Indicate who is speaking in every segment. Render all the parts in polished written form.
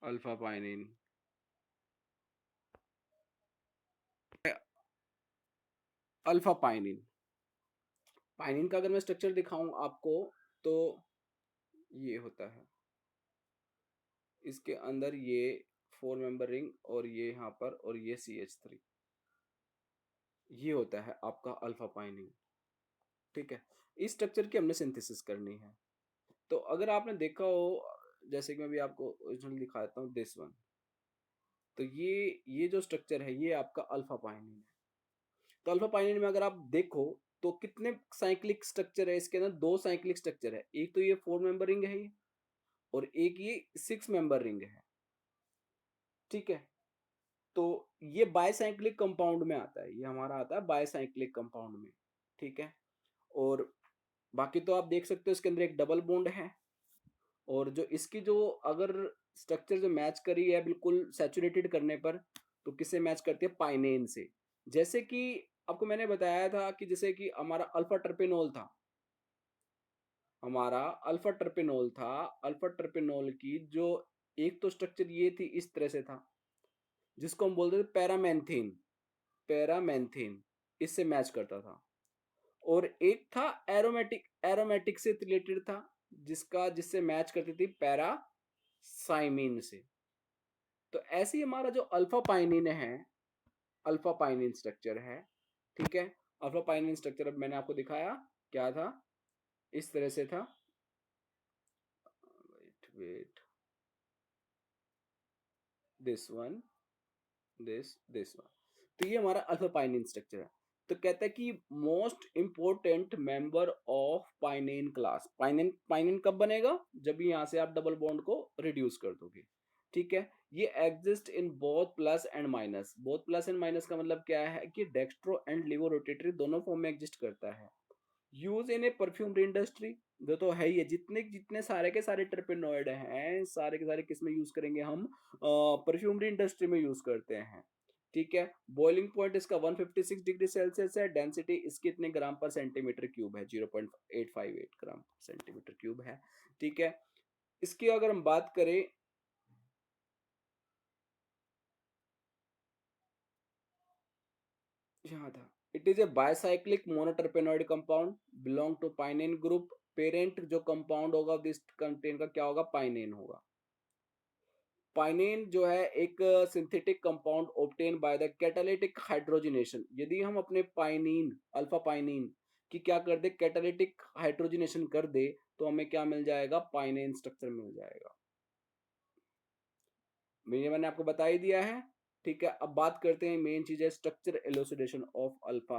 Speaker 1: Alpha pinene. Alpha pinene, pinene का अगर मैं स्ट्रक्चर दिखाऊं आपको तो ये होता है, इसके अंदर ये 4 मेंबर रिंग और ये यहाँ पर और ये CH3, ये होता है आपका अल्फा पाइनिन। ठीक है, इस स्ट्रक्चर की हमने सिंथेसिस करनी है। तो अगर आपने देखा हो, जैसे कि मैं भी आपको ओरिजिनल दिखा देता हूँ, दिस वन, तो ये जो स्ट्रक्चर है ये आपका अल्फा पाइनिन है। तो अल्फा पाइनिन में अगर आप देखो तो कितने साइक्लिक स्ट्रक्चर है इसके अंदर, दो साइक्लिक स्ट्रक्चर है, एक तो ये 4 मेंबर रिंग है ये, और एक ये 6 मेंबर रिंग है। ठीक है, तो ये बायसाइक्लिक कंपाउंड में आता है, ये हमारा आता है बायसाइक्लिक कंपाउंड में। ठीक है, और बाकी तो आप देख सकते हो इसके अंदर एक डबल बॉन्ड है, और जो इसकी जो अगर स्ट्रक्चर जो मैच करी है बिल्कुल सैचुरेटेड करने पर, तो किससे मैच करती है, पाइनेन से। जैसे कि आपको मैंने बताया था कि जैसे कि हमारा अल्फा टर्पेनोल था, हमारा अल्फा टर्पेनोल था, अल्फा टर्पेनोल की जो एक तो स्ट्रक्चर ये थी, इस तरह से था, जिसको हम बोलते थे पैरामेंथीन, पैरामेंथीन, इससे मैच करता था। और एक था एरोमेटिक, एरोमेटिक से रिलेटेड था, जिससे मैच करती थी पैरासाइमिन से। तो ऐसे ही हमारा जो अल्फा पाइनिन है, अल्फा पाइनिन स्ट्रक्चर है। ठीक है, अल्फा पाइनिन स्ट्रक्चर अब मैंने आपको दिखाया क्या था, इस तरह से था। Wait wait, this one, this one, तो ये हमारा अल्फा पाइनिन स्ट्रक्चर है। तो कहता है कि most important member of pinene class, pinene, pinene कब बनेगा, जब यहां से आप डबल बॉन्ड को रिड्यूस कर दोगे। ठीक है, ये exist in both plus and minus, both plus and minus का मतलब क्या है कि डेक्स्ट्रो एंड लिवो रोटेटरी दोनों फॉर्म में एग्जिस्ट करता है। Use in A perfumery industry, जो तो है ही है, जितने जितने सारे के सारे टर्पेनोइड हैं, सारे के सारे किस में यूज करेंगे हम, परफ्यूमरी इंडस्ट्री में यूज करते हैं। ठीक है, बॉइलिंग पॉइंट इसका 156 डिग्री सेल्सियस है, डेंसिटी इसकी इतने ग्राम पर सेंटीमीटर क्यूब है, 0.858 ग्राम पर सेंटीमीटर क्यूब है। ठीक है, इसकी अगर हम बात करें, यहाँ था, it is a bicyclic monoterpenoid compound, belong to pinene group, parent जो कंपाउंड होगा दिस कंटेन का क्या होगा, पाइनेन होगा। पाइनेन जो है एक synthetic compound obtain by the catalytic hydrogenation, यदि हम अपने पाइनीन, अल्फा पाइनीन की क्या कर दे, कैटालिटिक हाइड्रोजनेशन कर दे, तो हमें क्या मिल जाएगा, पाइनेन स्ट्रक्चर मिल जाएगा। मैंने आपको बता ही दिया है। ठीक है, अब बात करते हैं मेन चीज है स्ट्रक्चर एलोसिडेशन ऑफ अल्फा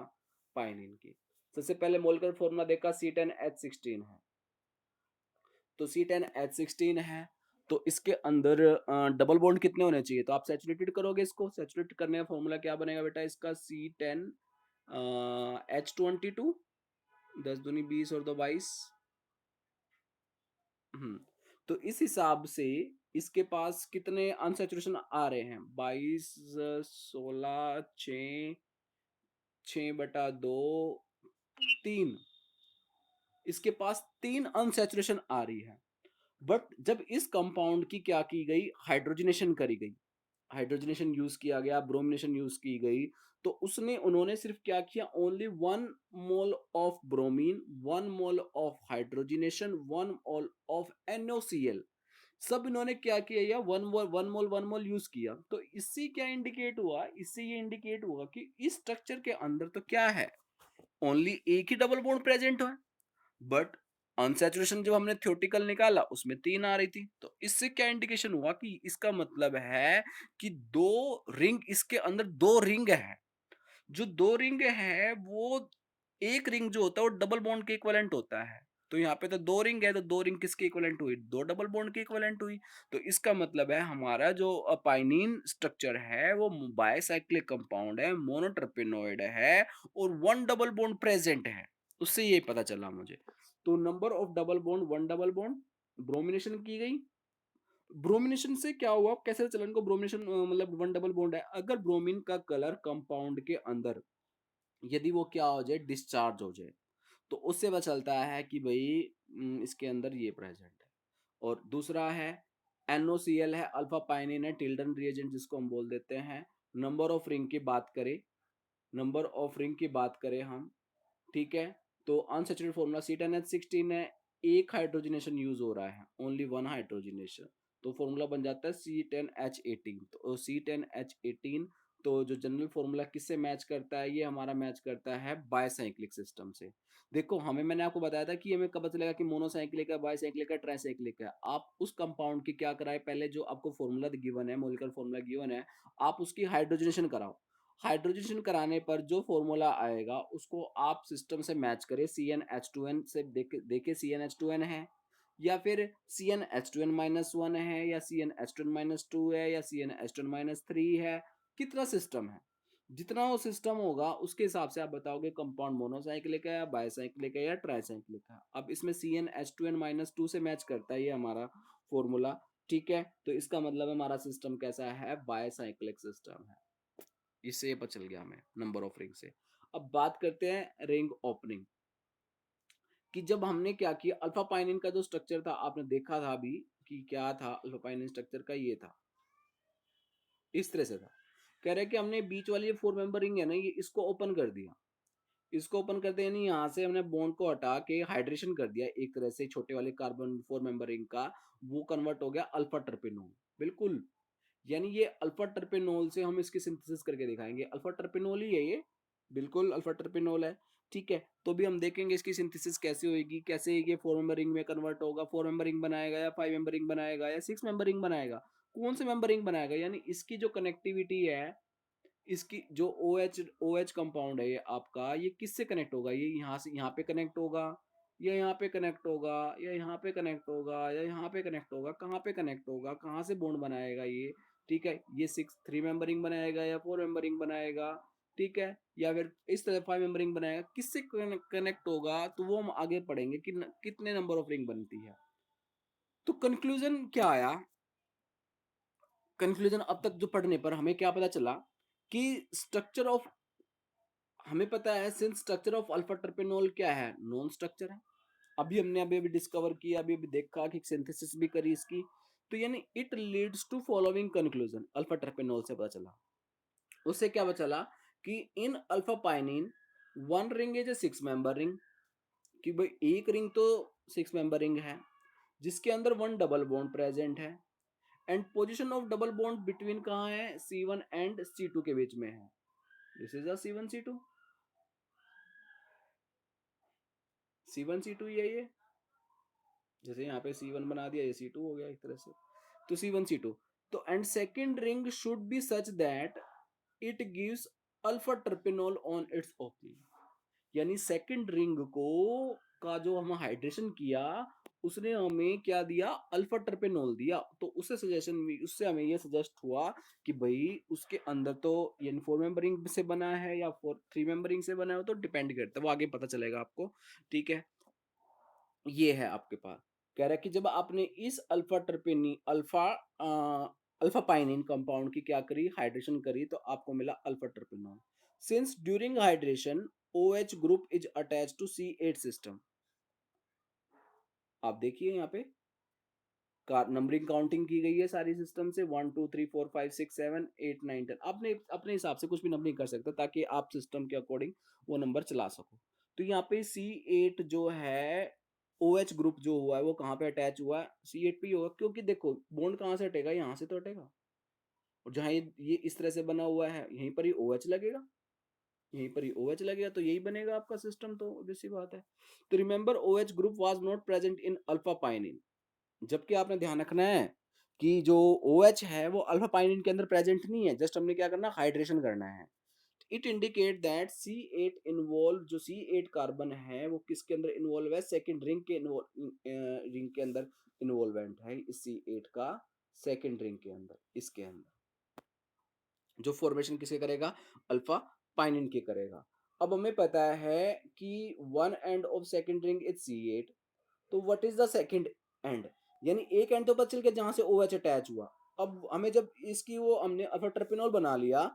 Speaker 1: पाइनिन की। सबसे पहले मोलकुलर फॉर्मूला देखा, C10H16 है, तो C10H16 है, तो इसके अंदर डबल बॉन्ड कितने होने चाहिए, तो आप सैचुरेटेड करोगे, इसको सैचुरेट करने का फॉर्मूला क्या बनेगा बेटा, इसका C10H22, 10 दूनी 20 और 2 22। तो इस हिसाब से इसके पास कितने अनसेचुरेशन आ रहे हैं, 22, 16, 6, 6/2, 3, इसके पास 3 अनसेचुरेशन आ रही है। बट जब इस कंपाउंड की क्या की गई, हाइड्रोजनेशन करी गई, हाइड्रोजनेशन यूज किया गया, ब्रोमिनेशन यूज की गई, तो उसने उन्होंने सिर्फ क्या किया, only 1 mole of bromine, 1 mole of hydrogenation, 1 mole of NOCl, सब इन्होंने क्या किया, या 1 मोल यूज किया। तो इससे क्या इंडिकेट हुआ, इससे ये इंडिकेट हुआ कि इस स्ट्रक्चर के अंदर तो क्या है, ओनली एक ही डबल बॉन्ड प्रेजेंट है, बट अनसैचुरेशन जब हमने थ्योरेटिकल निकाला उसमें 3 आ रही थी। तो इससे क्या इंडिकेशन हुआ कि इसका मतलब है कि दो रिंग, इसके अंदर दो रिंग है, जो दो रिंग है वो, एक रिंग जो होता है वो डबल बॉन्ड के इक्विवेलेंट होता है। तो यहाँ पे तो दो रिंग है, तो दो रिंग किसके इक्विवेलेंट हुई, दो डबल बॉन्ड के इक्विवेलेंट हुई। तो इसका मतलब है हमारा जो पाइनिन स्ट्रक्चर है वो बायसाइक्लिक कंपाउंड है, मोनोटर्पेनोइड है, और 1 डबल बॉन्ड प्रेजेंट है, उससे ये पता चला मुझे। तो number of double bond, 1 double bond, bromination की गई, ब्रोमिनेशन से क्या हुआ, कैसे चलन को ब्रोमिनेशन, मतलब 1 डबल बॉन्ड है, अगर ब्रोमीन का कलर कंपाउंड के अंदर यदि वो क्या हो जाए, डिस्चार्ज हो जाए, तो उससे पता चलता है कि भाई इसके अंदर ये प्रेजेंट है। और दूसरा है NOCl है, अल्फा पाइनिन है, टिल्डन रिएजेंट जिसको हम बोल देते हैं। नंबर ऑफ रिंग की बात करें, नंबर ऑफ रिंग की बात करें हम, ठीक है, तो अनसैचुरेटेड फॉर्मूला C10H16 है, एक हाइड्रोजनेशन यूज हो रहा है, ओनली वन हाइड्रोजनेशन, तो फॉर्मूला बन जाता है C10H18। तो C10H18, तो जो जनरल फॉर्मूला किससे मैच करता है, ये हमारा मैच करता है बायसाइक्लिक सिस्टम से। देखो हमें, मैंने आपको बताया था कि हमें कब पता चलेगा कि मोनोसाइक्लिक है, बायसाइक्लिक है, ट्राइसाइक्लिक है। आप उस कंपाउंड की क्या कराए, पहले जो आपको फॉर्मूला गिवन है, मॉलिक्यूलर फॉर्मूला गिवन है, आप उसकी हाइड्रोजनेशन कराओ। हाइड्रोजनेशन कराने पर जो फॉर्मूला आएगा उसको आप सिस्टम से मैच करें, CnH2n से देखे CnH2n है, या फिर CnH2n-1 है, या CnH2n-2 है, या CnH2n-3 है, कितना सिस्टम है, जितना वो सिस्टम होगा उसके हिसाब से आप बताओगे कंपाउंड मोनोसाइक्लिक है या बायसाइक्लिक है या ट्राइसाइक्लिक है। अब इसमें CnH2n-2 से मैच करता है ये हमारा फॉर्मूला, ठीक है, तो इसका मतलब हमारा सिस्टम कैसा है, बायसाइक्लिक सिस्टम है। इससे ये पता चल गया हमें नंबर ऑफ रिंग से। अब बात करते हैं रिंग ओपनिंग कि जब हमने क्या किया, अल्फा पाइनिन का जो स्ट्रक्चर था आपने देखा था अभी कि क्या था, अल्फा पाइनिन स्ट्रक्चर का ये था, इस तरह से था। कह रहे कि हमने बीच वाली ये 4 मेंबर रिंग है ना, ये इसको ओपन कर दिया, इसको ओपन करते यानी यहाँ से हमने बॉन्ड को हटा के हाइड्रेशन कर दिया एक तरह से, छोटे वाले कार्बन 4 मेंबर रिंग का वो कन्वर्ट हो गया अल्फा टर्पेनोल, बिल्कुल। यानी ये अल्फा टर्पेनोल से हम इसकी सिंथेसिस करके दिखाएंगे, अल्फा टर्पेनोल ही है ये, बिल्कुल अल्फा टर्पेनोल है, ठीक है। तो भी हम देखेंगे इसकी सिंथेसिस कैसे होगी, कैसे ये 4 मेंबर रिंग में कन्वर्ट होगा, 4 मेंबर रिंग बनाएगा या 5 मेंबर रिंग बनाएगा या 6 मेंबर रिंग बनाएगा, कौन से मेंबर रिंग बनाएगा, यानी इसकी जो कनेक्टिविटी है, इसकी जो OH कंपाउंड है ये आपका, ये किससे कनेक्ट होगा, ये यहाँ से यहाँ पे कनेक्ट होगा, या यहाँ पे कनेक्ट होगा, या यहाँ पे कनेक्ट होगा, या यहाँ पे कनेक्ट होगा, कहाँ पे कनेक्ट होगा, कहाँ से बॉन्ड बनाएगा ये, ठीक है, ये 3 मेंबरिंग बनाएगा या 4 मेंबरिंग बनाएगा, ठीक है, या फिर इस तरह 5 मेंबरिंग बनाएगा, किससे कनेक्ट होगा, तो वो हम आगे पढ़ेंगे कि कितने नंबर ऑफ रिंग बनती है। तो कंक्लूजन क्या आया, कंक्लूजन अब तक जो पढ़ने पर हमें क्या पता चला कि स्ट्रक्चर ऑफ, हमें पता है सिंस स्ट्रक्चर ऑफ अल्फा टर्पेनोल क्या है, नॉन स्ट्रक्चर है, अभी हमने अभी डिस्कवर किया, अभी देखा कि सिंथेसिस भी करी इसकी, तो यानी it leads to following conclusion, alpha terpineol से पता चला, उससे क्या पता चला कि in alpha pinene one ring is a 6 member ring, कि भाई एक रिंग तो 6 मेंबर रिंग है जिसके अंदर वन डबल बॉन्ड प्रेजेंट है, and position of double bond between कहाँ है, C1 एंड C2 के बीच में है, this is a C1 C2, C1 C2 ये जैसे यहाँ पे C1 बना दिया, ये C2 हो गया एक तरह से, तो C1 C2, तो and second ring should be such that it gives alpha terpineol on its opening, यानी सेकेंड रिंग को का जो हम हाइड्रेशन किया उसने हमें क्या दिया, अल्फा टर्पेनोल दिया, तो उससे सजेशन, उससे हमें ये सजेस्ट हुआ कि भाई उसके अंदर तो यानी 4 मेंबरिंग से बना है या 3 मेंबरिंग से बना है, तो डिपेंड करता है, वो आगे पता चलेगा आपको, ठीक है। ये है आपके पास, कह रहा है कि जब आपने इस अल्फा पाइनिन कंपाउंड की क्या करी, हाइड्रेशन करी, तो आपको मिला alpha terpineol. Since during hydration OH group is attach to C8 system, आप देखिए यहाँ पे नंबरिंग काउंटिंग की गई है सारी सिस्टम से, 1 2 3 4 5 6 7 8 9 10, आपने अपने हिसाब से कुछ भी नंबरिंग कर सकते हो ताकि आप सिस्टम के अकॉर्डिंग वो नंबर चला सको। तो यहाँ पे C8 जो है, OH ग्रुप जो हुआ है वो कहाँ पे अटैच हुआ है, C8 पे ही होगा, क्योंकि देखो बॉन्ड कहाँ से हटेगा, यहाँ से तो हटेगा, और जहाँ ये इस तरह से बना हुआ है यहीं पर ही OH लगेगा, यहीं पर ही OH लगेगा, तो यही बनेगा आपका सिस्टम, तो obvious सी बात है। तो remember OH group was not present in alpha pinene, जबकि आपने ध्यान रखना है कि जो OH है वो अल्फा पाइनिन के अंदर प्रेजेंट नहीं है, जस्ट हमने क्या करना, हाइड्रेशन करना है। It indicate that C8 involve, जो C8 कार्बन है वो किसके अंदर इन्वॉल्व है, सेकंड रिंग के रिंग के अंदर इन्वॉल्वेंट है, इस C8 का सेकंड रिंग के अंदर, इसके अंदर जो फॉर्मेशन किसके करेगा, अल्फा पाइनिन के करेगा। अब हमें पता है कि one end of second ring is C8, तो what is the second and, यानी एक एंड तो पता चल गया जहां से OH अटैच हुआ। अब हमें जब इसकी वो हमने अल्फा टर्पेनॉल बना लिया,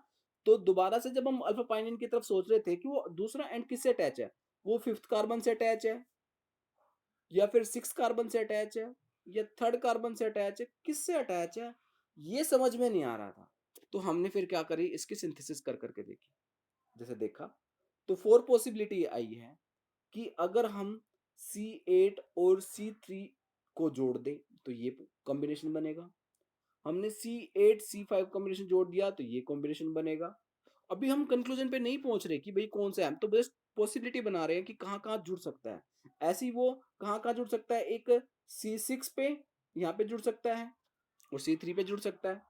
Speaker 1: तो दोबारा से जब हम अल्फा पाइनिन की तरफ सोच रहे थे कि वो दूसरा एंड किससे अटैच है, वो 5th कार्बन से अटैच है या फिर 6th कार्बन से अटैच है, या थर्ड कार्बन से अटैच है, किससे अटैच है, ये समझ में नहीं आ रहा था। तो हमने फिर क्या करी, इसकी सिंथेसिस कर करके देखी। जैसे देखा तो 4 पॉसिबिलिटी आई है कि अगर हम C8 और C3 को जोड़ दें तो ये कॉम्बिनेशन बनेगा। हमने C8 C5 कॉम्बिनेशन जोड़ दिया तो ये कॉम्बिनेशन बनेगा। अभी हम कंक्लूजन पे नहीं पहुंच रहे कि भाई कौन सा है, हम तो बस पॉसिबिलिटी बना रहे हैं कि कहाँ कहाँ जुड़ सकता है। ऐसे ही वो कहाँ कहाँ जुड़ सकता है, एक C6 पे यहाँ पे जुड़ सकता है और C3 पे जुड़ सकता है।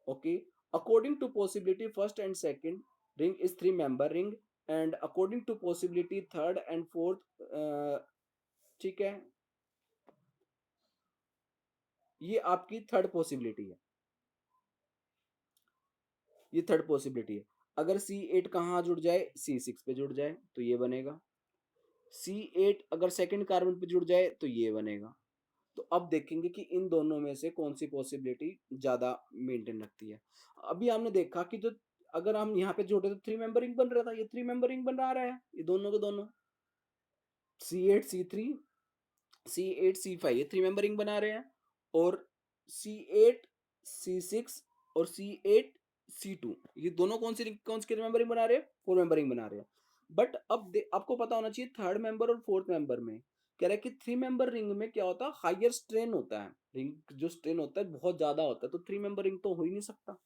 Speaker 1: Okay, according to possibility first and second ring is 3 member ring, and according to possibility third and fourth, ठीक है, ये आपकी थर्ड पॉसिबिलिटी है। ये थर्ड पॉसिबिलिटी है। अगर C8 कहाँ जुड़ जाए, C6 पे जुड़ जाए तो ये बनेगा। C8 अगर सेकंड कार्बन पे जुड़ जाए तो ये बनेगा। तो अब देखेंगे कि इन दोनों में से कौन सी पॉसिबिलिटी ज्यादा मेंटेन रखती है। अभी हमने देखा कि जो अगर हम यहाँ पे जोड़े तो 3 मेंबरिंग बन रहा था, ये 3 मेंबरिंग बन रहा है, ये दोनों के दोनों C8 C3 C8 C5 ये 3 मेंबरिंग बना रहे हैं, और C8 C6 और C8 C2 ये दोनों कौन सी मेंबरिंग बना रहे हैं, 4 मेंबरिंग बना रहे हैं। बट अब आपको पता होना चाहिए थर्ड मेंबर और फोर्थ मेंबर में कह रहा है कि 3 मेंबर रिंग में क्या होता है, हायर स्ट्रेन होता है, रिंग जो स्ट्रेन होता है बहुत ज्यादा होता है, तो 3 मेंबर रिंग तो हो ही नहीं सकता।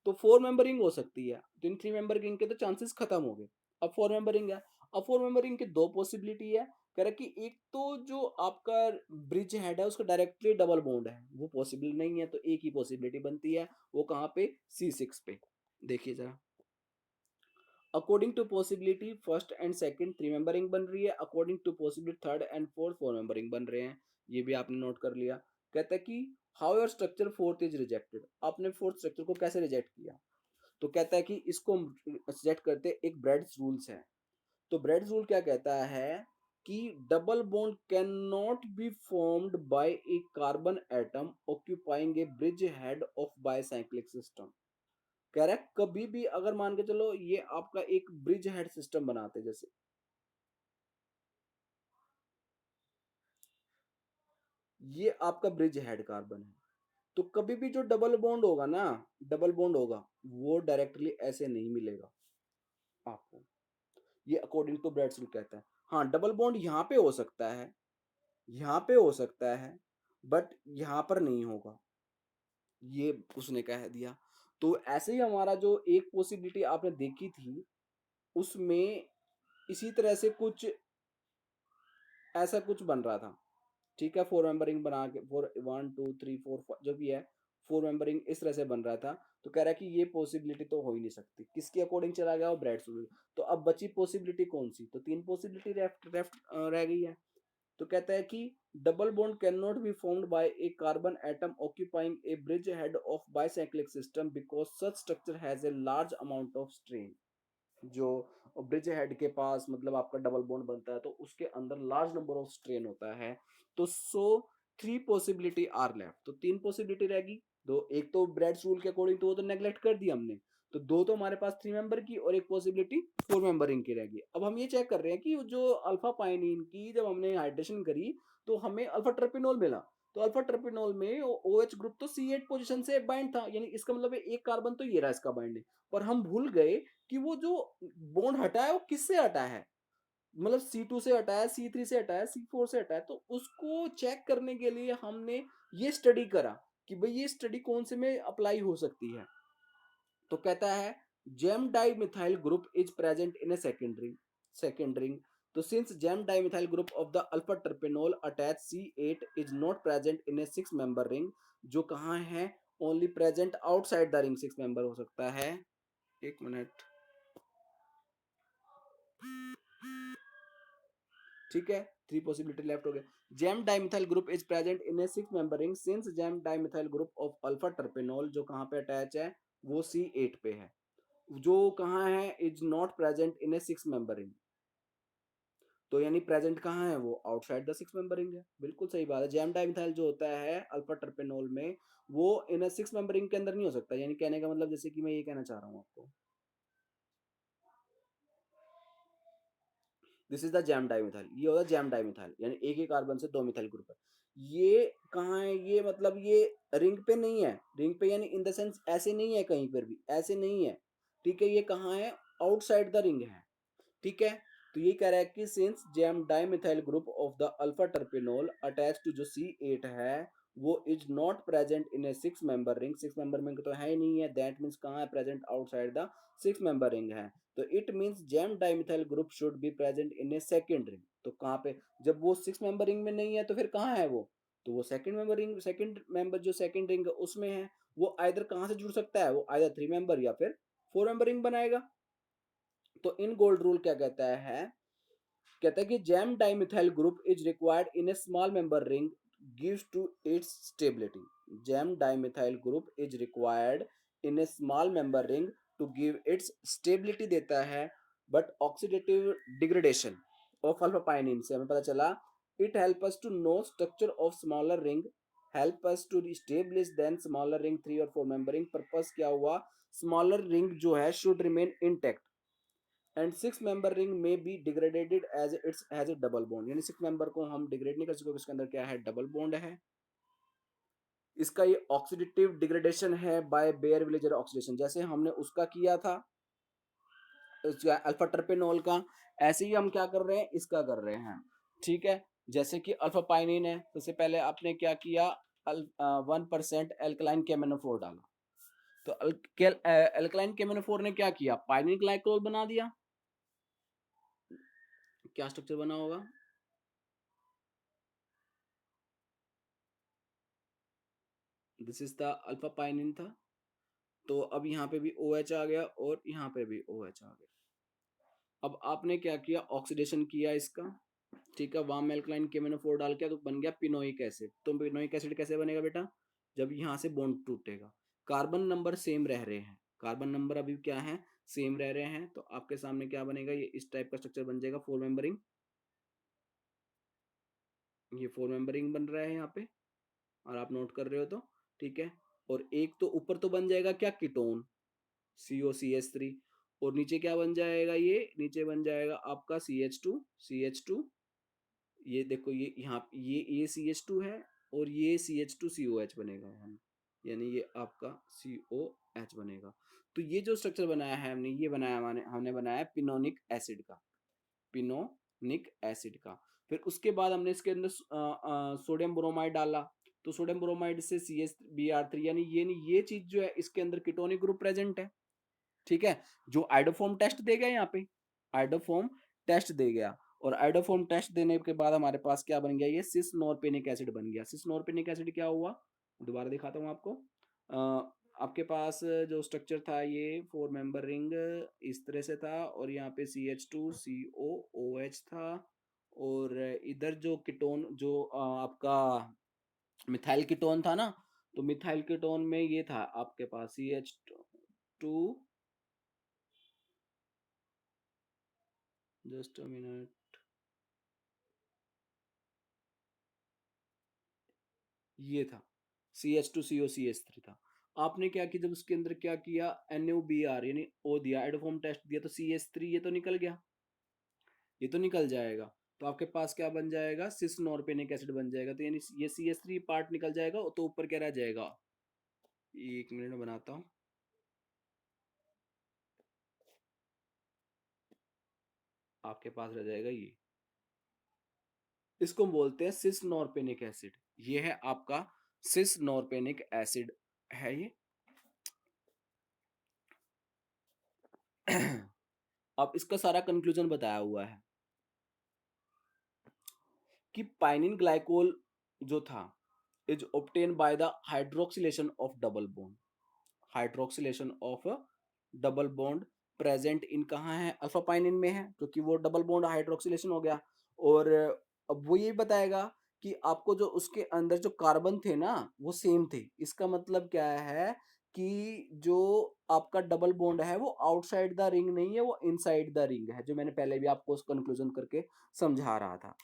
Speaker 1: तो 4 मेंबरिंग हो सकती है, तो इन 3 मेंबरिंग के तो चांसेस खत्म हो गए। अब 4 मेंबरिंग है। अब 4 मेंबरिंग की दो पॉसिबिलिटी है। कह रहा है कि एक तो जो आपका ब्रिज हेड है उसका डायरेक्टली डबल बॉन्ड है, वो पॉसिबल नहीं है, तो एक ही पॉसिबिलिटी बनती है, वो कहाँ पे, C6 पे। देखिए जरा, according to possibility first and second 3 membered बन रही है, according to possibility third and fourth 4 membered बन रहे हैं। ये भी आपने नोट कर लिया। कहता है कि how your structure fourth is rejected, आपने फोर्थ स्ट्रक्चर को कैसे रिजेक्ट किया। तो कहता है कि इसको सेट करते एक ब्रेड्स रूल्स है। तो ब्रेड्स रूल क्या कहता है कि double bond can not be formed by a carbon atom occupying a bridge head of bicyclic system. कह रहा है कभी भी अगर मान के चलो ये आपका एक ब्रिज हेड सिस्टम बनाते, जैसे ये आपका ब्रिज हेड कार्बन है, तो कभी भी जो डबल बॉन्ड होगा ना, डबल बॉन्ड होगा, वो डायरेक्टली ऐसे नहीं मिलेगा आपको। ये अकॉर्डिंग टू ब्रेड्स कहता है। हाँ, डबल बॉन्ड यहाँ पे हो सकता है, यहाँ पे हो सकता है, बट यहाँ पर नहीं होगा, ये उसने कह दिया। तो ऐसे ही हमारा जो एक पॉसिबिलिटी आपने देखी थी उसमें इसी तरह से कुछ ऐसा कुछ बन रहा था। ठीक है, 4 मेंबरिंग बना के, 4 1 2 3 4 जो भी है, 4 मेंबरिंग इस तरह से बन रहा था। तो कह रहा है कि ये पॉसिबिलिटी तो हो ही नहीं सकती, किसके अकॉर्डिंग चला गया, वो ब्रेड्स रूल। तो अब बची पॉसिबिलिटी कौन सी, तो 3 पॉसिबिलिटी लेफ्ट रह गई है। तो कहता है कि double bond can not be formed by a carbon atom occupying a bridge head of bicyclic system because such structure has a large amount of strain. जो ब्रिज हेड के पास मतलब आपका डबल बॉन्ड बनता है तो उसके अंदर लार्ज नंबर ऑफ स्ट्रेन होता है। तो सो 3 पॉसिबिलिटी आर लेफ्ट, तो 3 पॉसिबिलिटी रहेगी। दो, एक तो ब्रेड्स रूल के अकॉर्डिंग तो वो तो नेग्लेक्ट कर दिया हमने, तो दो तो हमारे पास 3 मेंबर की और एक पॉसिबिलिटी 4 मेंबरिंग की रहेगी। अब हम ये चेक कर रहे हैं कि जो अल्फा पाइनिन की जब हमने हाइड्रेशन करी तो हमें अल्फा ट्रिपिनोल मिला। तो अल्फा ट्रिपिनोल में OH ग्रुप तो C8 पोजीशन से बाइंड था, यानी इसका मतलब एक कार्बन तो ये रहा इसका बाइंडिंग। पर हम भूल गए कि वो जो बॉन्ड हटा है वो किससे हटा है, मतलब C2 से हटा है, C3 से हटा है, C4 से हटा है। तो उसको चेक करने के लिए हमने ये स्टडी करा कि भाई ये स्टडी कौन से में अप्लाई हो सकती है। तो कहता है gem di methyl group is present in a second ring. तो since gem di methyl group of the alpha terpineol attach C8 is not present in a 6 member ring, जो कहाँ है, only present outside the ring 6 member हो सकता है। एक minute, ठीक है, 3 पॉसिबिलिटी लेफ्ट हो गए। Gem dimethyl group is present in a 6 member ring since gem dimethyl group of alpha terpineol जो कहाँ पे अटैच है, वो C8 पे है। जो कहाँ है, is not present in a 6 membered, तो यानी प्रेजेंट कहाँ है, वो आउटसाइड द 6 मेंबरिंग है। बिल्कुल सही बात है, जेम डाइमिथाइल जो होता है अल्फा टर्पेनोल में वो इन ए 6 मेंबरिंग के अंदर नहीं हो सकता। यानी कहने का मतलब जैसे कि मैं ये कहना चाह रहा हूँ आपको, this is the jam dimethyl, ये होगा जैम डाइमिथाइल, यानी एक ही कार्बन से 2 मिथाइल ग्रुप है। ये कहाँ है, ये मतलब ये रिंग पे नहीं है, रिंग पे यानी इन द सेंस ऐसे नहीं है, कहीं पर भी ऐसे नहीं है, ठीक है। ये कहाँ है, आउटसाइड द रिंग है, ठीक है। तो ये कह रहा है कि since gem dimethyl group of the alpha terpineol attach to जो C8 है वो is not present in a six member ring, six member ring तो है ही नहीं है, दैट मीन्स कहाँ है, present outside the six member ring है। तो it means gem dimethyl group should be present in a second ring. तो कहाँ पे, जब वो सिक्स मेंबर रिंग में नहीं है तो फिर कहाँ है वो, तो वो second member ring, second member जो सेकंड रिंग है उसमें है। वो आइदर कहाँ से जुड़ सकता है, वो आइदर थ्री मेंबर या फिर फोर मेंबर रिंग बनाएगा। तो इन गोल्ड रूल क्या कहता है, कहता है कि gem dimethyl group is required in a small member ring gives to its stability. Gem dimethyl group is required in a small member ring to give its stability देता है, but oxidative degradation of alpha pinene से हमें पता चला it help us to know structure of smaller ring, help us to reestablish then smaller ring three और four member ring. Purpose क्या हुआ, smaller ring जो है should remain intact and six member ring में be degraded as its has a double bond, यानी six member को हम degrade नहीं कर सकते, इसके अंदर क्या है, डबल बॉन्ड है। इसका ये ऑक्सीडेटिव डिग्रेडेशन है बाय बेयर विलेजर ऑक्सीडेशन, जैसे हमने उसका किया था अल्फा टर्पेनोल का, ऐसे ही हम क्या कर रहे हैं, इसका कर रहे हैं, ठीक है। जैसे कि अल्फा पाइनिन है, सबसे पहले आपने क्या किया, 1% एल्कलाइन केमेनोफोर डाला, तो एल्कलाइन केमेनोफोर ने क्या किया, पाइनिन ग्लाइकोल बना दिया। क्या स्ट्रक्चर बना होगा, this is the alpha pinene था। तो अब यहाँ पे भी OH आ गया और यहाँ पे भी OH आ गया। अब आपने क्या किया, ऑक्सीडेशन किया इसका, ठीक है, वार्म एल्कलाइन KMnO4 डाल के, तो बन गया पिनोइक एसिड। तो पिनोइक एसिड कैसे बनेगा बेटा, जब यहाँ से बॉन्ड टूटेगा, कार्बन नंबर सेम रह रहे हैं, कार्बन नंबर अभी क्या है, सेम रह रहे हैं, तो आपके सामने क्या बनेगा, ये इस टाइप का स्ट्रक्चर बन जाएगा, फोर मेंबरिंग, ये फोर मेंबरिंग बन रहा है यहाँ पे, और आप नोट कर रहे हो तो ठीक है। और एक तो ऊपर तो बन जाएगा क्या, कीटोन COCH3, और नीचे क्या बन जाएगा, ये नीचे बन जाएगा आपका CH2, ये देखो ये यहाँ ये CH2 है और ये CH2COH बनेगा, यानी ये आपका COH बनेगा। तो ये जो स्ट्रक्चर बनाया है हमने, ये बनाया हमने बनाया पिनोनिक एसिड का, पिनोनिक एसिड का। फिर उसके बाद हमने इसके अंदर सोडियम ब्रोमाइड डाला, तो सोडियम ब्रोमाइड से CH Br3, यानी ये चीज जो है इसके अंदर कीटोनिक ग्रुप प्रेजेंट है, ठीक है। जो आइडोफॉर्म टेस्ट दे गया यहाँ पे, आइडोफॉर्म टेस्ट दे गया, और आइडोफॉर्म टेस्ट देने के बाद हमारे पास क्या बन गया, ये सिस नॉर्पेनिक एसिड बन गया। सिस नॉर्पेनिक एसिड क्या हुआ, दोबारा दिखाता हूँ आपको। आपके पास जो स्ट्रक्चर था ये फोर मेंबर रिंग इस तरह से था, और यहाँ पे CH2COOH था, और इधर जो कीटोन जो आपका मिथाइल कीटोन था ना, तो मिथाइल कीटोन में ये था आपके पास CH2, जस्ट अ मिनट, ये था CH2COCH3 था। आपने क्या किया, जब उसके अंदर क्या किया, NaOBr यानी O दिया, एडोफॉर्म टेस्ट दिया, तो CH3 ये तो निकल गया, ये तो निकल जाएगा, तो आपके पास क्या बन जाएगा, सिस नॉर्पेनिक एसिड बन जाएगा। तो यानी ये CH3 पार्ट निकल जाएगा, तो ऊपर क्या रह जाएगा, एक मिनट में बनाता हूँ, आपके पास रह जाएगा ये, इसको बोलते हैं सिस नॉर्पेनिक एसिड। ये है आपका सिस नॉर्पेनिक एसिड है ये। अब इसका सारा कंक्लूजन बताया हुआ है कि पाइनिन ग्लाइकोल जो था is obtain by the hydroxylation of double bond, hydroxylation of double bond present in कहाँ है, अल्फा पाइनिन में है, क्योंकि वो डबल बॉन्ड हाइड्रोक्सिलेशन हो गया। और अब वो ये बताएगा कि आपको जो उसके अंदर जो कार्बन थे ना वो सेम थे, इसका मतलब क्या है कि जो आपका डबल बॉन्ड है वो आउटसाइड द रिंग नहीं है, वो इनसाइड द रिंग है, जो मैंने पहले भी आपको उस कंक्लूजन करके समझा रहा था।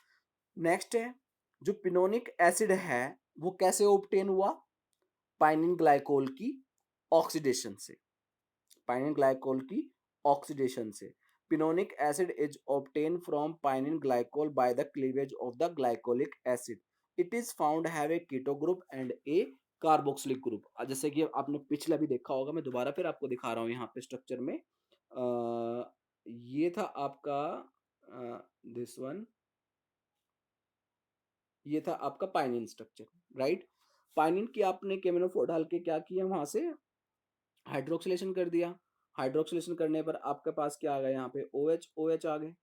Speaker 1: नेक्स्ट है, जो पिनोनिक एसिड है वो कैसे ऑब्टेन हुआ, पाइनिन ग्लाइकोल की ऑक्सीडेशन से, पाइनिन ग्लाइकोल की ऑक्सीडेशन से। Pinonic acid is obtain from pinene glycol by the cleavage of the glycolic acid it is found have a keto group and a carboxylic group. जैसे कि आपने पिछला भी देखा होगा, मैं दोबारा फिर आपको दिखा रहा हूँ यहाँ पे स्ट्रक्चर में। ये था आपका दिस वन, ये था आपका पाइनिन स्ट्रक्चर, राइट। पाइनिन की आपने केमिनोफोर डाल के क्या किया, वहां से हाइड्रोक्सिलेशन कर दिया। हाइड्रोक्सिलेशन करने पर आपके पास क्या आ गया, यहाँ पे ओ एच, ओ एच आ गए,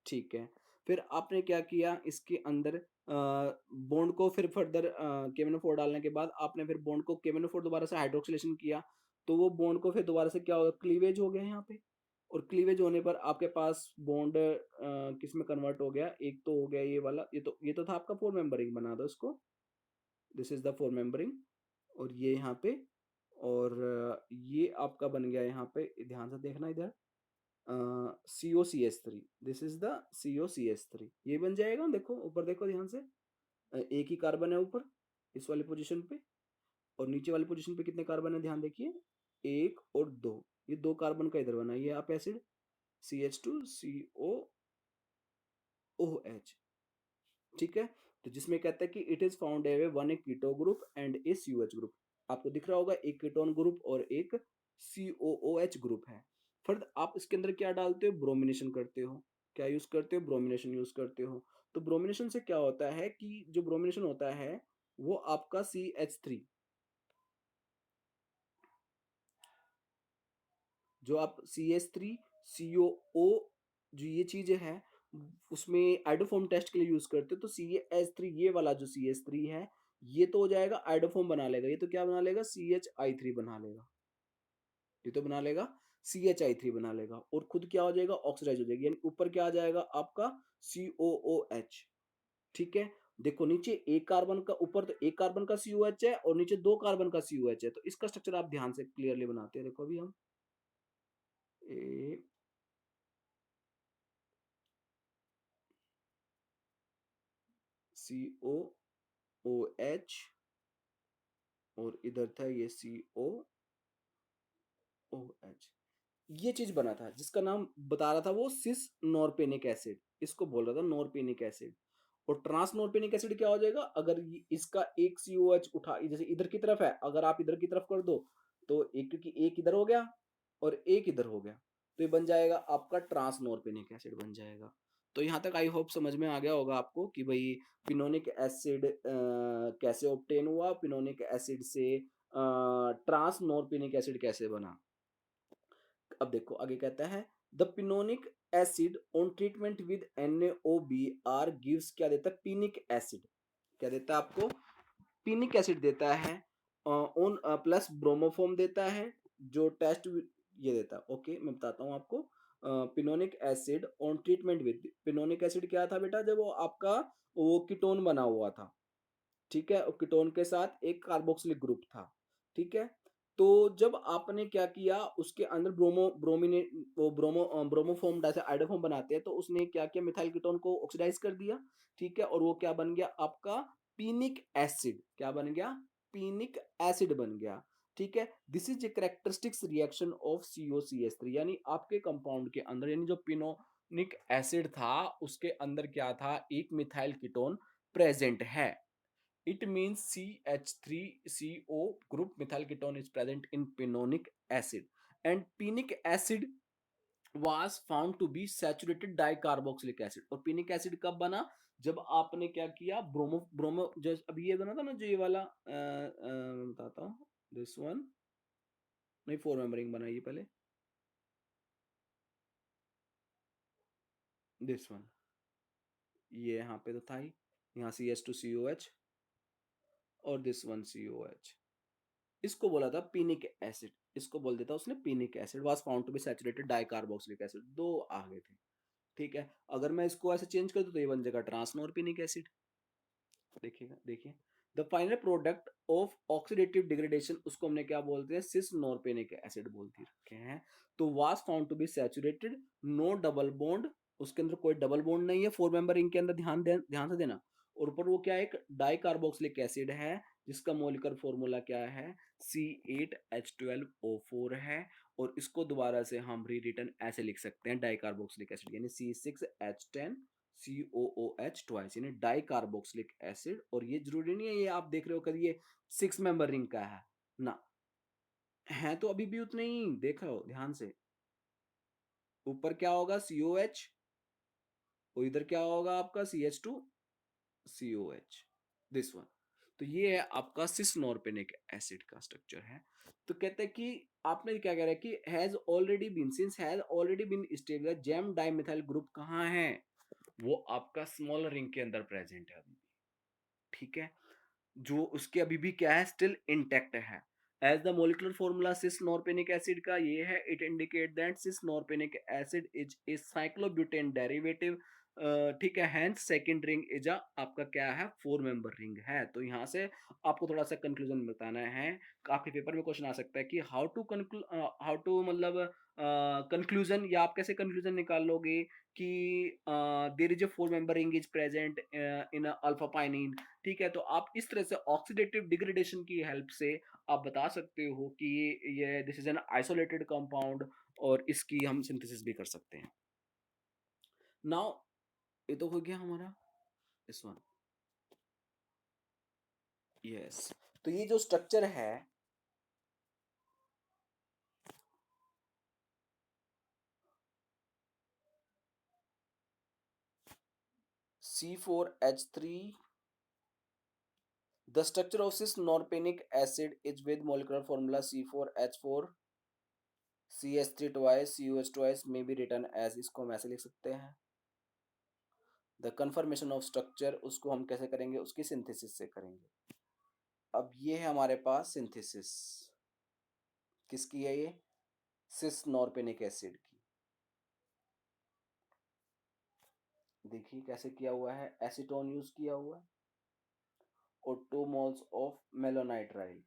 Speaker 1: ठीक है। फिर आपने क्या किया, इसके अंदर बॉन्ड को फिर फर्दर केमिनोफोर डालने के बाद आपने फिर बॉन्ड को केमिनोफोर दोबारा से हाइड्रोक्सिलेशन किया, तो वो बॉन्ड को फिर दोबारा से क्या होगा, क्लीवेज हो गया यहाँ पे। और क्लीवेज होने पर आपके पास बॉन्ड किस में कन्वर्ट हो गया, एक तो हो गया ये वाला, ये तो था आपका फोर मेंबरिंग, बना दो इसको, this is the four membered. और ये यहाँ पे, और ये आपका बन गया यहाँ पे, ध्यान से देखना इधर, COCH3, this is the COCH3, ये बन जाएगा। देखो ऊपर देखो ध्यान से, एक ही कार्बन है ऊपर इस वाली पोजीशन पे, और नीचे वाली पोजीशन पे कितने कार्बन है, ध्यान देखिए, एक और दो, ये दो कार्बन का इधर बना, ये आप एसिड CH2COOH, ठीक है। तो जिसमें कहता है कि it is found away one a keto group and a COH group, आपको दिख रहा होगा एक कीटोन ग्रुप और एक COOH ग्रुप है। फिर आप इसके अंदर क्या डालते हो, ब्रोमिनेशन करते हो। क्या यूज करते हो, ब्रोमिनेशन यूज करते हो। तो ब्रोमिनेशन से क्या होता है कि जो ब्रोमिनेशन होता है वो आपका CH3, जो आप CH3 COO, जो ये चीजें है उसमें आइडोफॉर्म टेस्ट के लिए यूज करते हो, तो CH3, ये वाला जो CH3 है, ये तो हो जाएगा आइडोफॉर्म बना लेगा, ये तो क्या बना लेगा, CHI3 बना लेगा, ये तो बना लेगा CHI3 बना लेगा, और खुद क्या हो जाएगा, ऑक्सीडाइज हो जाएगी, यानी ऊपर क्या आ जाएगा आपका COOH, ठीक है। देखो नीचे एक कार्बन का, ऊपर तो एक कार्बन का COH है और नीचे दो कार्बन का COH है, तो इसका स्ट्रक्चर आप ध्यान से क्लियरली बनाते हैं। देखो अभी हम ए COOH, और इधर था ये COOH, ये चीज बना था जिसका नाम बता रहा था वो सिस नॉर्पेनिक एसिड, इसको बोल रहा था नॉर्पेनिक एसिड। और ट्रांस नॉर्पेनिक एसिड क्या हो जाएगा, अगर इसका एक COH उठा, जैसे इधर की तरफ है, अगर आप इधर की तरफ कर दो तो एक, क्योंकि एक इधर हो गया और एक इधर हो गया, तो ये बन जाएगा आपका ट्रांस नॉर्पेनिक एसिड बन जाएगा। तो यहाँ तक आई होप समझ में आ गया होगा आपको कि भाई फिनोनिक एसिड कैसे ऑब्टेन हुआ, फिनोनिक एसिड से ट्रांस नॉर्पेनिक एसिड कैसे बना। अब देखो आगे कहता है, the pinonic acid on treatment with NaOBr gives, क्या देता है, पिनिक एसिड, क्या देता है आपको, पिनिक एसिड देता है, ऑन प्लस ब्रोमोफोम देता है, जो टेस्ट ये देता है। ओके मैं बताता हूँ आपको, pinonic acid on treatment with, pinonic acid क्या था बेटा, जब वो आपका वो कीटोन बना हुआ था, ठीक है, और कीटोन के साथ एक कार्बोक्सिलिक ग्रुप था, ठीक है। तो जब आपने क्या किया, उसके अंदर ब्रोमिनेट, वो ब्रोमोफॉर्म जैसे आइडोफॉर्म बनाते हैं, तो उसने क्या किया, मिथाइल कीटोन को ऑक्सीडाइज कर दिया, ठीक है, और वो क्या बन गया आपका, पीनिक एसिड, क्या बन गया, पीनिक एसिड बन गया, ठीक है। This is a characteristics reaction of COCH3, यानी आपके कंपाउंड के अंदर, यानी जो पिनोनिक एसिड था उसके अंदर क्या था, एक मिथाइल कीटोन प्रेजेंट है। It means CH3CO group methyl ketone is present in pinonic acid, and pinic acid was found to be saturated dicarboxylic acid। और पिनिक एसिड कब बना, जब आपने क्या किया, ब्रोमो ब्रोमो जो अभी ये बना था ना, जो ये वाला बताता हूँ, दिस वन, नहीं फोर मेंबरिंग बनाइए पहले, दिस वन, ये यहाँ पे तो था ही, यहाँ CH2COH और दिस वन COH, इसको बोला था पिनिक एसिड, इसको बोल देता उसने pinic acid, was found to be saturated dicarboxylic acid, दो आ गए थे, ठीक है। अगर मैं इसको ऐसे चेंज कर दूं तो ये बन जाएगा ट्रांसनोरपिनिक एसिड, देखिएगा, देखिए, the final product of oxidative degradation, उसको हमने क्या बोलते हैं, सिस नॉर्पेनिक एसिड बोलते रखे हैं। तो was found to be saturated, no double bond, उसके अंदर कोई डबल बॉन्ड नहीं है, फोर मेंबर रिंग के अंदर, ध्यान से देना। और ऊपर वो क्या है, एक डाइकार्बोक्सिलिक एसिड है, जिसका मोलिकुलर फॉर्मूला क्या है, C8H12O4 है। और इसको दोबारा से हम री रिटर्न ऐसे लिख सकते हैं, डाइकार्बोक्सिलिक एसिड यानी C6H10 COOH ट्वाइस, यानी डाई कार्बोक्सिलिक एसिड। और ये जरूरी नहीं है ये आप देख रहे हो कभी ये 6 मेंबर रिंग का है ना, है तो अभी भी उतने ही, देखो ध्यान से, ऊपर क्या होगा COH, और इधर क्या होगा आपका CH2COH, दिस वन। तो ये है आपका सिस नॉर्पेनिक एसिड का स्ट्रक्चर है। तो कहते हैं कि आपने क्या कह रहा है कि has already been, since has already been stabilized, gem dimethyl group कहाँ है, वो आपका स्मॉल रिंग के अंदर प्रेजेंट है अभी भी, ठीक है, जो उसके अभी भी क्या है, स्टिल इंटैक्ट है। As the molecular formula cis norpinic acid का ये है, it indicate that cis norpinic acid is a cyclobutane derivative, ठीक है, hence second ring is a आपका क्या है, 4 मेंबर रिंग है। तो यहाँ से आपको थोड़ा सा कंक्लूजन बताना है, आपके पेपर में क्वेश्चन आ सकता है कि हाउ टू मतलब कंक्लूजन, या आप कैसे कंक्लूजन निकाल लोगे कि there is a 4 member ring is present in alpha pinene, ठीक है। तो आप इस तरह से ऑक्सीडेटिव डिग्रेडेशन की हेल्प से आप बता सकते हो कि ये this is an isolated compound, और इसकी हम सिंथेसिस भी कर सकते हैं। नाउ ये तो हो गया हमारा इस वन, यस। तो ये जो स्ट्रक्चर है, C4H3, the structure of cis norpenic acid is with molecular formula C4H4 CH3 twice COH twice may be written as, इसको हम ऐसे लिख सकते हैं, द कन्फर्मेशन ऑफ स्ट्रक्चर उसको हम कैसे करेंगे, उसकी सिंथेसिस से करेंगे। अब ये है हमारे पास सिंथेसिस, किसकी है ये, सिस नॉर्पेनिक एसिड की। देखिए कैसे किया हुआ है, एसीटोन यूज किया हुआ है, और 2 मोल्स ऑफ मेलोनाइट्राइल,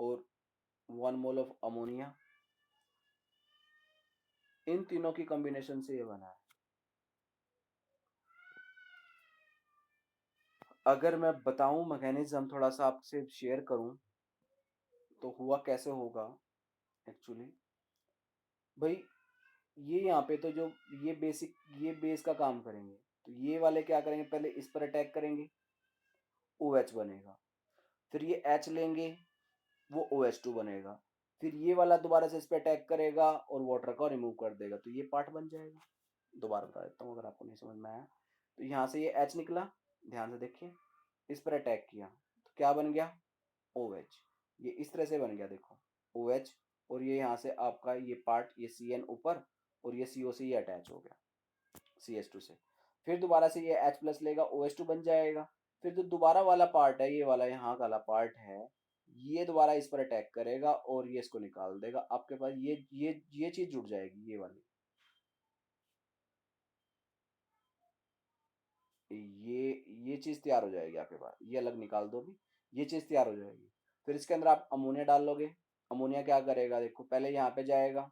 Speaker 1: और 1 मोल ऑफ अमोनिया, इन तीनों की कॉम्बिनेशन से ये बना है। अगर मैं बताऊं मैकेनिज्म थोड़ा सा आपसे शेयर करूं, तो हुआ कैसे होगा एक्चुअली, भाई ये यहाँ पे तो जो ये बेसिक, ये बेस का काम करेंगे, तो ये वाले क्या करेंगे, पहले इस पर अटैक करेंगे, OH बनेगा, फिर ये H लेंगे, वो OH2 बनेगा, फिर ये वाला दोबारा से इस पर अटैक करेगा और वाटर को रिमूव कर देगा, तो ये पार्ट बन जाएगा। दोबारा बता देता हूँ अगर आपको नहीं समझ में आया, तो यहाँ से ये H निकला, ध्यान से देखिए, इस पर अटैक किया तो क्या बन गया, OH, ये इस तरह से बन गया देखो, OH, और ये यहाँ से आपका ये पार्ट, ये CN ऊपर, और ये CO से ये अटैच हो गया CH2 से, फिर दोबारा से ये H प्लस लेगा, OH2 बन जाएगा, फिर जो दोबारा वाला पार्ट है, ये वाला यहाँ वाला पार्ट है, ये दोबारा इस पर अटैक करेगा और ये इसको निकाल देगा, आपके पास ये चीज जुड़ जाएगी, ये वाली, ये चीज तैयार हो जाएगी आपके पास, ये अलग निकाल दो भी, ये चीज तैयार हो जाएगी। फिर इसके अंदर आप अमोनिया डाल लोगे, अमोनिया क्या करेगा, देखो पहले यहाँ पे जाएगा,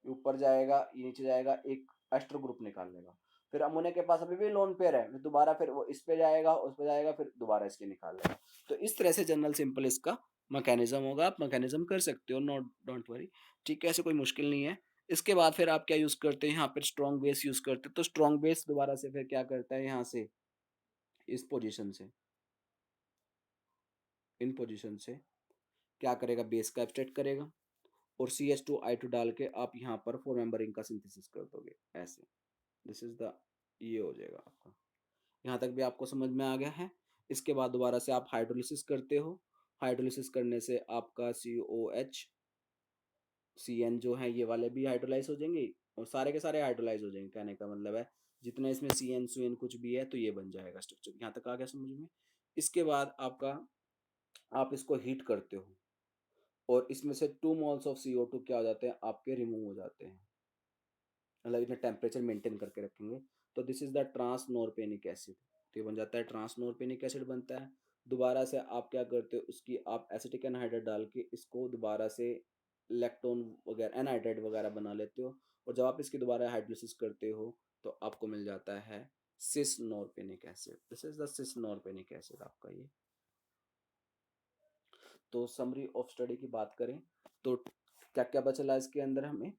Speaker 1: ऊपर जाएगा, ये नीचे जाएगा, एक एस्टर ग्रुप निकाल लेगा, फिर अमोनिया के पास अभी भी लोन पेयर है, फिर दोबारा फिर वो इस पे जाएगा, उस पे जाएगा, फिर दोबारा इसके निकाल लेगा। तो इस तरह से जनरल सिंपल इसका मैकेनिज्म होगा, आप मैकेनिज्म कर सकते हो, नॉट डोंट वरी, ठीक है, ऐसे कोई मुश्किल नहीं है। इसके बाद फिर आप क्या यूज करते हैं, यहाँ पर स्ट्रॉन्ग बेस यूज करते हैं, तो स्ट्रॉन्ग बेस दोबारा से फिर क्या करता है, यहाँ से इस पोजीशन से, इन पोजीशन से क्या करेगा, बेस का एब्स्ट्रैक्ट करेगा, और CH2I2 डाल के आप यहाँ पर 4 मेंबर रिंग का सिंथेसिस कर दोगे ऐसे, दिस इज द, ये हो जाएगा आपका। यहाँ तक भी आपको समझ में आ गया है। इसके बाद दोबारा से आप हाइड्रोलिसिस करते हो, हाइड्रोलिसिस करने से आपका COH CN जो है ये वाले भी हाइड्रोलाइज हो जाएंगे, और सारे के सारे हाइड्रोलाइज हो जाएंगे, कहने का मतलब है जितना इसमें CN CN कुछ भी है तो ये बन जाएगा स्ट्रक्चर। यहाँ तक आ गया समझ में। इसके बाद आपका, आप इसको हीट करते हो, और इसमें से 2 मोल्स ऑफ CO2 क्या हो जाते हैं, आपके रिमूव हो जाते हैं, मतलब इसमें टेम्परेचर मेंटेन करके रखेंगे, तो दिस इज द ट्रांसनोरपेनिक एसिड, तो ये बन जाता है ट्रांसनोरपेनिक एसिड बनता है। दोबारा से आप क्या करते हो, उसकी आप एसिटिक एनहाइड्राइड डाल के इसको दोबारा से लैक्टोन वगैरह एनहाइड्राइड वगैरह बना लेते हो, और जब आप इसकी दोबारा हाइड्रोलिसिस करते हो तो आपको मिल जाता है cis norpinic acid, this is the cis norpinic acid आपका ये। तो समरी ऑफ स्टडी की बात करें तो क्या क्या बचला इसके अंदर हमें,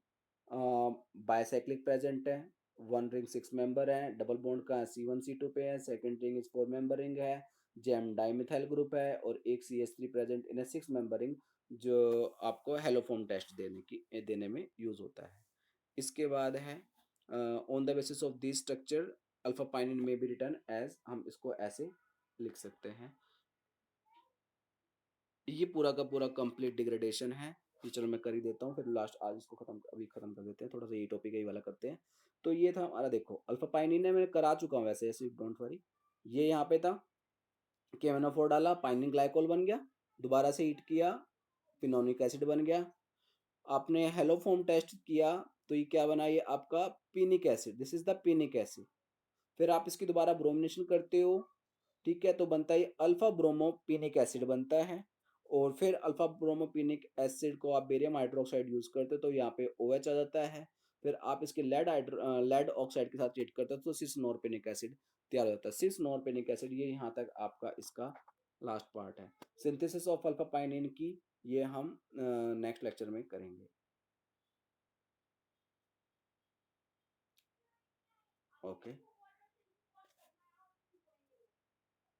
Speaker 1: बायसाइक्लिक प्रेजेंट है, वन रिंग 6 मेंबर है, डबल बॉन्ड का C1C2 पे है, second ring is 4 member ring है, जेम डाइमिथाइल ग्रुप है और एक CH3 present in a 6 member ring जो आपको हेलोफोम टेस्ट देने में यूज होता है। इसके बाद है on the basis of this structure alpha pinene में बी रिटर्न एज, हम इसको ऐसे लिख सकते हैं। ये पूरा का पूरा कंप्लीट डिग्रेडेशन है। ये चलो मैं कर ही देता हूँ, फिर लास्ट आज इसको अभी खत्म कर देते हैं, थोड़ा सा ये टॉपिक यही वाला करते हैं। तो ये था हमारा, देखो अल्फा पाइनिन है, मैं करा चुका हूँ वैसे, ऐसे डोंट वरी। ये यहाँ पे था, KMnO4 डाला, पाइनिन ग्लाइकोल बन गया, दोबारा से हीट किया, फिनोलिक एसिड बन गया। आपने हेलोफॉर्म टेस्ट किया तो ये क्या बना, ये आपका pinic acid, this is the pinic acid. फिर आप इसकी दोबारा ब्रोमिनेशन करते हो, ठीक है, तो बनता है अल्फा ब्रोमोपिनिक एसिड बनता है। और फिर अल्फा ब्रोमोपिनिक एसिड को आप बेरियम हाइड्रोक्साइड यूज करते हो तो यहाँ पे OH आ जाता है। फिर आप इसके लेड ऑक्साइड के साथ ट्रीट करते हो तो सिस नॉर्पेनिक एसिड तैयार हो जाता है। सिस नॉर्पेनिक एसिड, ये यहाँ तक आपका इसका लास्ट पार्ट है। सिंथेसिस ऑफ अल्फा पाइनिन की ये हम नेक्स्ट लेक्चर में करेंगे। ओके।